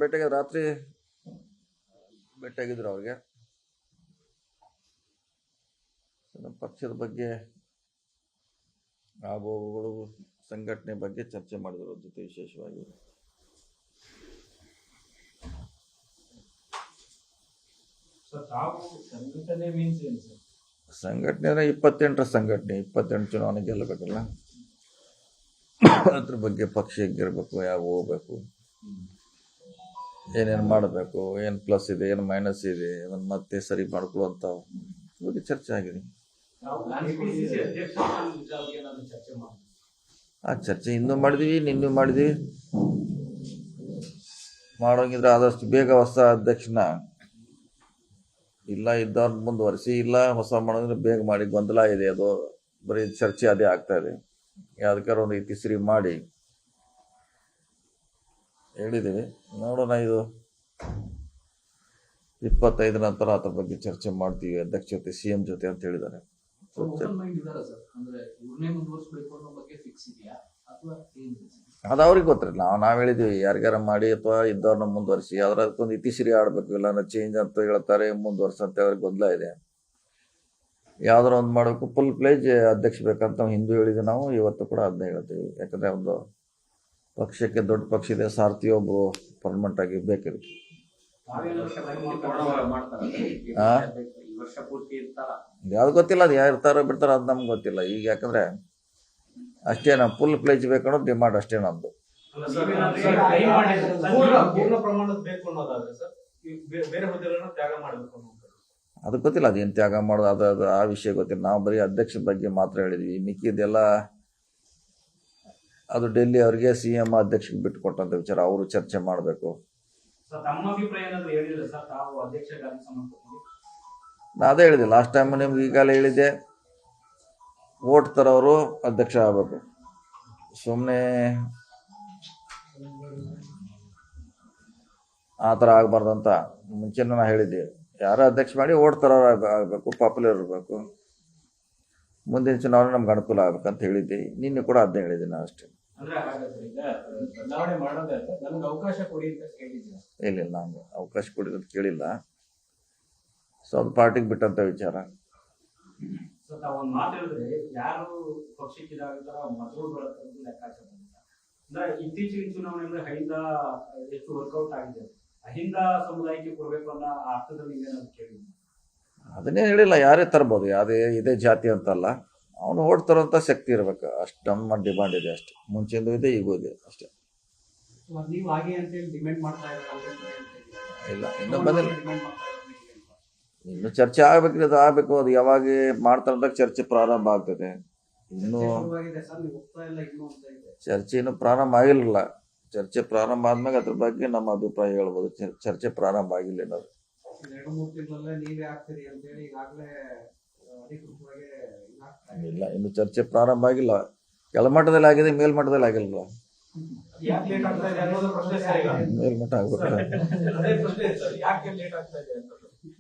ಭೇಟಿಯಾಗಿದ್ರು, ರಾತ್ರಿ ಭೇಟಿಯಾಗಿದ್ರು ಅವ್ರಿಗೆ. ನಮ್ಮ ಪಕ್ಷದ ಬಗ್ಗೆ ಆಗುವಗಳು, ಸಂಘಟನೆ ಬಗ್ಗೆ ಚರ್ಚೆ ಮಾಡಿದ್ರು ಅವ್ರ ಜೊತೆ ವಿಶೇಷವಾಗಿ. ಸಂಘಟನೆ ಅಂದರೆ 28ರ ಸಂಘಟನೆ, 28 ಚುನಾವಣೆ ಗೆಲ್ಲಬೇಕಲ್ಲ, ಅದ್ರ ಬಗ್ಗೆ ಪಕ್ಷ ಹೇಗಿರಬೇಕು, ಯಾವ ಹೋಗ್ಬೇಕು, ಏನೇನು ಮಾಡಬೇಕು, ಏನು ಪ್ಲಸ್ ಇದೆ, ಏನು ಮೈನಸ್ ಇದೆ, ಅದನ್ನು ಮತ್ತೆ ಸರಿ ಮಾಡ್ಕೊಳ್ಳುವಂಥ ಬಗ್ಗೆ ಚರ್ಚೆ ಆಗಿದೆ. ಆ ಚರ್ಚೆ ಇನ್ನೂ ಮಾಡಿದ್ವಿ, ನಿನ್ನೂ ಮಾಡಿದ್ವಿ. ಮಾಡೋಂಗಿದ್ರೆ ಆದಷ್ಟು ಬೇಗ ಹೊಸ ಅಧ್ಯಕ್ಷನ ಇಲ್ಲ ಇದ್ದವ್ರನ್ನ ಮುಂದುವರಿಸಿ, ಇಲ್ಲ ಹೊಸ ಮಾಡೋದ್ರೆ ಬೇಗ ಮಾಡಿ. ಗೊಂದಲ ಇದೆ, ಅದು ಬರೀ ಚರ್ಚೆ ಅದೇ ಆಗ್ತಾ ಇದೆ. ಯಾವ್ದಕ್ಕಾರ ಒಂದು ಇತಿಶ್ರೀ ಮಾಡಿ ಹೇಳಿದ್ದೀವಿ, ನೋಡೋಣ. ಇದು 25 ನಂತರ ಅದ್ರ ಬಗ್ಗೆ ಚರ್ಚೆ ಮಾಡ್ತೀವಿ ಅಧ್ಯಕ್ಷ ಜೊತೆ, CM ಜೊತೆ ಅಂತ ಹೇಳಿದ್ದಾರೆ. ಅದು ಅವ್ರಿಗೆ ಗೊತ್ತಿರಲಿಲ್ಲ. ನಾವು ಹೇಳಿದ್ವಿ ಯಾರಿಗಾರ ಮಾಡಿ ಅಥವಾ ಇದ್ದವ್ರನ್ನ ಮುಂದುವರಿಸಿ, ಅದಕ್ಕೊಂದು ಇತಿಶ್ರೀ ಆಡಬೇಕು, ಇಲ್ಲ ಚೇಂಜ್ ಅಂತ ಹೇಳ್ತಾರೆ, ಮುಂದುವರ್ಸ ಅಂತ ಅವ್ರಿಗೆ ಗೊಂದಲ ಇದೆ. ಯಾವ್ದಾರ ಒಂದು ಮಾಡಬೇಕು, ಫುಲ್ ಪ್ಲೇಜ್ ಅಧ್ಯಕ್ಷ ಬೇಕಂತ ನಾವು ಹಿಂದೂ ಹೇಳಿದ್ವಿ, ನಾವು ಇವತ್ತು ಕೂಡ ಅದನ್ನೇ ಹೇಳ್ತೀವಿ. ಯಾಕಂದರೆ ಒಂದು ಪಕ್ಷಕ್ಕೆ ದೊಡ್ಡ ಪಕ್ಷ ಇದೆ, ಸಾರಥಿ ಒಬ್ಬರು ಪರ್ಮನೆಂಟ್ ಆಗಿ ಬೇಕಿದೆ. ಯಾವ್ದು ಗೊತ್ತಿಲ್ಲ, ಅದು ಯಾರು ಇರ್ತಾರೋ ಬಿಡ್ತಾರೋ ಅದು ನಮ್ಗೆ ಗೊತ್ತಿಲ್ಲ ಈಗ. ಯಾಕಂದ್ರೆ ಅಷ್ಟೇ, ನಾವು ಫುಲ್ ಪ್ಲೇಜ್ ಬೇಕನ್ನೋದು ಡಿಮಾಂಡ್ ಅಷ್ಟೇ ನಮ್ದು. ಅದು ಗೊತ್ತಿಲ್ಲ, ಅದೇನು ತ್ಯಾಗ ಮಾಡೋದು, ಅದು ಆ ವಿಷಯ ಗೊತ್ತಿಲ್ಲ. ನಾವು ಬರೀ ಅಧ್ಯಕ್ಷ ಬಗ್ಗೆ ಮಾತ್ರ ಹೇಳಿದ್ವಿ. ಮಿಕ್ಕಿದೆಲ್ಲ ಅದು ಡೆಲ್ಲಿ ಅವ್ರಿಗೆ CM ಅಧ್ಯಕ್ಷಕ್ಕೆ ಬಿಟ್ಟು ಕೊಟ್ಟಂತ ವಿಚಾರ, ಅವರು ಚರ್ಚೆ ಮಾಡಬೇಕು. ನಾ ಅದೇ ಹೇಳಿದೆ ಲಾಸ್ಟ್ ಟೈಮ್ ನಿಮ್ಗೆ, ಈಗಾಗಲೇ ಹೇಳಿದ್ದೆ, ವೋಟ್ ತರೋರು ಅಧ್ಯಕ್ಷ ಆಗಬೇಕು, ಸುಮ್ಮನೆ ಆ ಥರ ಆಗಬಾರ್ದಂತ ಮುಂಚೆನೂ ನಾ ಹೇಳಿದ್ದೆ. ಯಾರೋ ಅಧ್ಯಕ್ಷ ಮಾಡಿ ವೋಟ್ ತರೋರು ಆಗಬೇಕು, ಪಾಪ್ಯುಲರ್ ಇರಬೇಕು, ಮುಂದಿನ ಚುನಾವಣೆ ನಮ್ಗೆ ಅನುಕೂಲ ಆಗ್ಬೇಕಂತ ಹೇಳಿದ್ದೆ. ನಿನ್ನೆ ಕೂಡ ಅದನ್ನೇ ಹೇಳಿದ್ದೆ ನಾನು ಅಷ್ಟೇ. ಇಲ್ಲ, ನಾನು ಅವಕಾಶ ಕೊಡಿ ಅಂತ ಕೇಳಿಲ್ಲ. ಸೊ ಅದು ಪಾರ್ಟಿಗೆ ಬಿಟ್ಟಂತ ವಿಚಾರ. ಇತ್ತೀಚಿನ ಚುನಾವಣೆಯಲ್ಲಿ ಅಹಿಂದ ಹೆಚ್ಚು ವರ್ಕೌಟ್ ಆಗಿದೆ, ಅಹಿಂದ ಸಮುದಾಯಕ್ಕೆ ಕೊಡಬೇಕು ಅನ್ನೋ ಅರ್ಥದಲ್ಲಿ ಅದನ್ನೇ ಹೇಳಿಲ್ಲ. ಯಾರೇ ತರ್ಬೋದು, ಯಾವುದೇ ಇದೇ ಜಾತಿ ಅಂತಲ್ಲ, ಅವನು ಓಟ್ ತರೋಂಥ ಶಕ್ತಿ ಇರಬೇಕು, ಅಷ್ಟು ನಮ್ಮ ಡಿಮಾಂಡ್ ಇದೆ ಅಷ್ಟೇ. ಮುಂಚೆಂದು ಇದೆ, ಈಗೂ ಇದೆ ಅಷ್ಟೇ. ಇಲ್ಲ, ಇನ್ನೂ ಬಂದಿಲ್ಲ, ಇನ್ನು ಚರ್ಚೆ ಆಗ್ಬೇಕ್ರಿ. ಅದು ಆಗಬೇಕು, ಅದು ಯಾವಾಗ ಮಾಡ್ತಾರಂತ ಚರ್ಚೆ ಪ್ರಾರಂಭ ಆಗ್ತದೆ. ಇನ್ನೂ ಚರ್ಚೆ ಇನ್ನೂ ಪ್ರಾರಂಭ ಆಗಿರಲಿಲ್ಲ. ಚರ್ಚೆ ಪ್ರಾರಂಭ ಆದ್ಮೇಲೆ ಅದ್ರ ಬಗ್ಗೆ ನಮ್ಮ ಅಭಿಪ್ರಾಯ ಹೇಳ್ಬೋದು. ಚರ್ಚೆ ಪ್ರಾರಂಭ ಆಗಿಲ್ಲ ಏನಾದ್ರು. ಇಲ್ಲ, ಇನ್ನು ಚರ್ಚೆ ಪ್ರಾರಂಭ ಆಗಿಲ್ಲ. ಕೆಳಮಟ್ಟದಲ್ಲಿ ಆಗಿದೆ, ಮೇಲ್ಮಟ್ಟದಲ್ಲಿ ಆಗಿಲ್ಲ. ಮೇಲ್ಮಟ್ಟ ಆಗ್ಬೇಕು.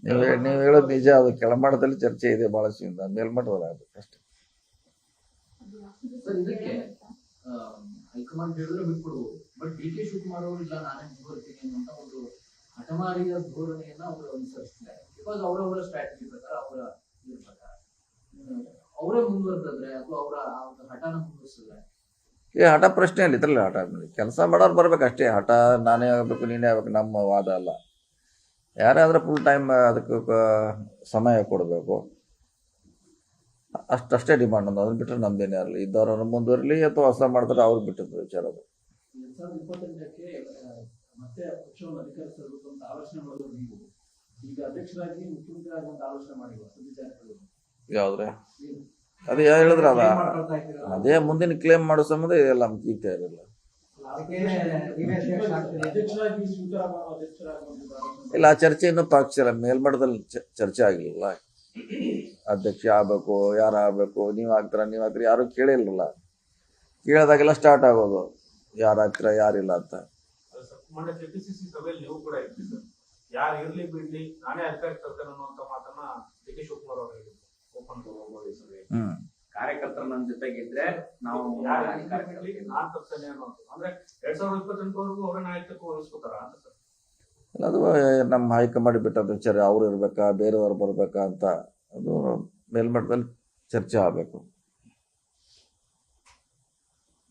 ನೀವು ಹೇಳೋದು ನಿಜ, ಅದು ಕೆಳಮಟ್ಟದಲ್ಲಿ ಚರ್ಚೆ ಇದೆ ಬಹಳಷ್ಟು, ಮೇಲ್ಮಟ್ಟದಲ್ಲಿ ಆಗ್ಬೇಕು ಅಷ್ಟೇ. ಹೈಕಮಾಂಡ್ ಹೇಳಿದ್ರೆ ಬಿಟ್ಬಿಡ್ಬೋದು, ಬಟ್ DK ಶಿವಕುಮಾರ್ ಅವರು ಇಲ್ಲ ನಾನೇ ಮುಂದುವರಿತೀನಿ ಅನ್ನುವಂತ ಒಂದು ಹಠಮಾರಿಯ ಧೋರಣೆಯನ್ನ ಅವರು ಅನುಸರಿಸ್ತಿದ್ದಾರೆ. ಬಿಕಾಸ್ ಅವರವರ ಸ್ಟ್ರಾಟಜಿ ಪ್ರಕಾರ, ಅವರ ಪ್ರಕಾರ ಅವರೇ ಮುಂದುವರೆದ್ರೆ ಅಥವಾ ಅವರ ಹಠನ ಮುಂದುವರಿಸಿದ್ರೆ, ಹಠ ಪ್ರಶ್ನೆ ಅಲ್ಲಿ ಇದ್ರಲ್ಲ. ಹಠ ಕೆಲಸ ಮಾಡೋರು ಬರ್ಬೇಕಷ್ಟೇ. ಹಠ ನಾನೇ ಆಗ್ಬೇಕು, ನೀನೇ ಆಗ್ಬೇಕು ನಮ್ಮ ವಾದ ಅಲ್ಲ. ಯಾರಾದ್ರೆ ಫುಲ್ ಟೈಮ್ ಅದಕ್ಕೆ ಸಮಯ ಕೊಡಬೇಕು, ಅಷ್ಟೇ ಡಿಮಾಂಡ್. ಅದನ್ನ ಬಿಟ್ಟರೆ ನಮ್ದೇನೇ ಇರಲಿ, ಇದ್ದವ್ರನ್ನ ಮುಂದುವರಲಿ ಅಥವಾ ಹೊಸ ಮಾಡ್ತಾರೆ ಅವ್ರಿಗೆ ಬಿಟ್ಟಿದ್ದು ವಿಚಾರ. ಅದು 2028ಕ್ಕೆ ಮತ್ತೆ ಪಕ್ಷವನ್ನು ಅಧಿಕಾರಿಸಬೇಕು ಅಂತ ಆಲೋಚನೆ ಮಾಡೋದು ನೀವು. ಈಗ ಅಧ್ಯಕ್ಷರಾಗಿ ಮುಖ್ಯಮಂತ್ರಿ ಆಗುವಂತ ಆಲೋಚನೆ ಮಾಡಿರುವ ಯಾವ್ದ್ರೆ ಅದೇ ಹೇಳಿದ್ರ ಅದ ಅದೇ ಮುಂದಿನ ಕ್ಲೇಮ್ ಮಾಡೋ ಸಂಬಂಧ ಎಲ್ಲ ಈಗ ಇರಲಿಲ್ಲ. ಇಲ್ಲ, ಆ ಚರ್ಚೆ ಇನ್ನೂ ಪಕ್ಷ ಮೇಲ್ಮಟ್ಟದಲ್ಲಿ ಚರ್ಚೆ ಆಗಲಿಲ್ಲ. ಅಧ್ಯಕ್ಷ ಆಗ್ಬೇಕು, ಯಾರು ಆಗ್ಬೇಕು, ನೀವು ಆಗ್ತೀರಾ ಯಾರು ಕೇಳಿಲ್ವಲ್ಲ. ಕೇಳಿದಾಗೆಲ್ಲ ಸ್ಟಾರ್ಟ್ ಆಗೋದು ಯಾರು ಆಗ್ತೀರಾ ಯಾರಿಲ್ಲ ಅಂತ. ಯಾರು ಇರ್ಲಿ ಬಿಡ್ಲಿ ನಾನೇ ಅಧಿಕಾರಕ್ಕೆ ತರ್ತೇನೆ ಅನ್ನುವಂತ ಮಾತನ್ನ DK ಶಿವಕುಮಾರ್ ಅವರು ಹೇಳಿದ್ರು. ಕಾರ್ಯಕರ್ತರು ನನ್ನ ಜೊತೆಗಿದ್ರೆ ನಾವು ಯಾರು ನಾನ್ ತಪ್ಸೇನೆ ಅನ್ನೋದು ಅಂದ್ರೆ 2028ವರೆಗೂ ಅವರ ನಾಯಕತ್ವ ವಹಿಸ್ಕೊತಾರ ಅಂತ ಸರ್. ಅಲ್ಲ, ಅದು ನಮ್ಮ ಹೈಕಮಾಂಡ್ ಬಿಟ್ಟದ ವಿಚಾರ. ಅವ್ರು ಇರ್ಬೇಕಾ ಬೇರೆಯವ್ರು ಬರ್ಬೇಕಾ ಅಂತ ಅದು ಮೇಲ್ಮಟ್ಟದಲ್ಲಿ ಚರ್ಚೆ ಆಗಬೇಕು.